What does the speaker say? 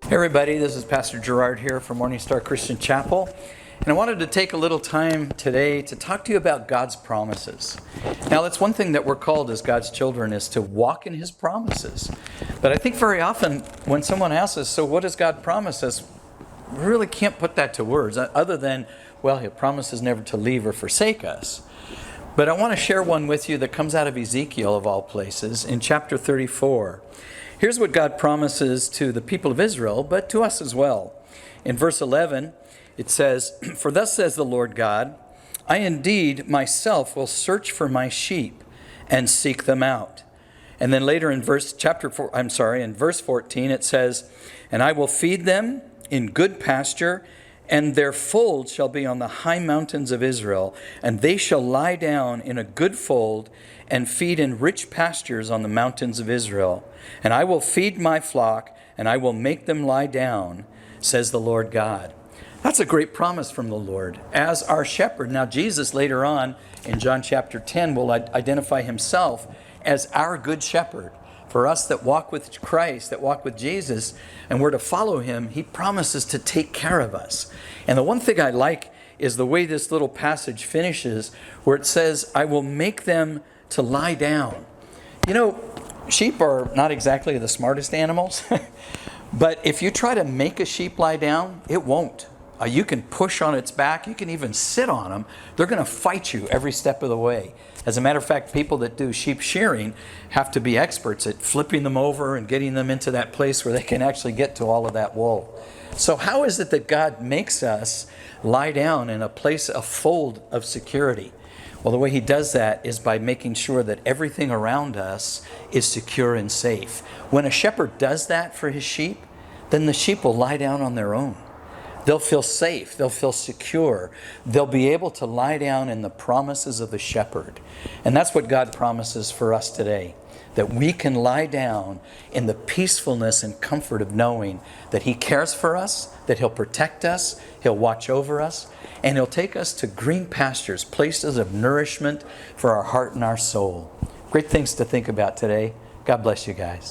Hey everybody, this is Pastor Gerard here from Morningstar Christian Chapel, and I wanted to take a little time today to talk to you about God's promises. Now, that's one thing that we're called as God's children, is to walk in His promises. But I think very often when someone asks us, so what does God promise us? We really can't put that to words other than, well, He promises never to leave or forsake us. But I want to share one with you that comes out of Ezekiel, of all places, in chapter 34. Here's what God promises to the people of Israel, but to us as well. In verse 11, it says, "For thus says the Lord God, I indeed myself will search for my sheep and seek them out." And then later in verse 14, it says, "And I will feed them in good pasture, and their fold shall be on the high mountains of Israel, and they shall lie down in a good fold and feed in rich pastures on the mountains of Israel. And I will feed my flock, and I will make them lie down, says the Lord God." That's a great promise from the Lord as our shepherd. Now, Jesus later on in John chapter 10 will identify Himself as our good shepherd. For us that walk with Christ, that walk with Jesus, and we're to follow Him, He promises to take care of us. And the one thing I like is the way this little passage finishes, where it says, "I will make them to lie down." You know, sheep are not exactly the smartest animals, but if you try to make a sheep lie down, it won't. You can push on its back, you can even sit on them. They're going to fight you every step of the way. As a matter of fact, people that do sheep shearing have to be experts at flipping them over and getting them into that place where they can actually get to all of that wool. So how is it that God makes us lie down in a place, a fold of security? Well, the way He does that is by making sure that everything around us is secure and safe. When a shepherd does that for his sheep, then the sheep will lie down on their own. They'll feel safe. They'll feel secure. They'll be able to lie down in the promises of the shepherd. And that's what God promises for us today, that we can lie down in the peacefulness and comfort of knowing that He cares for us, that He'll protect us, He'll watch over us, and He'll take us to green pastures, places of nourishment for our heart and our soul. Great things to think about today. God bless you guys.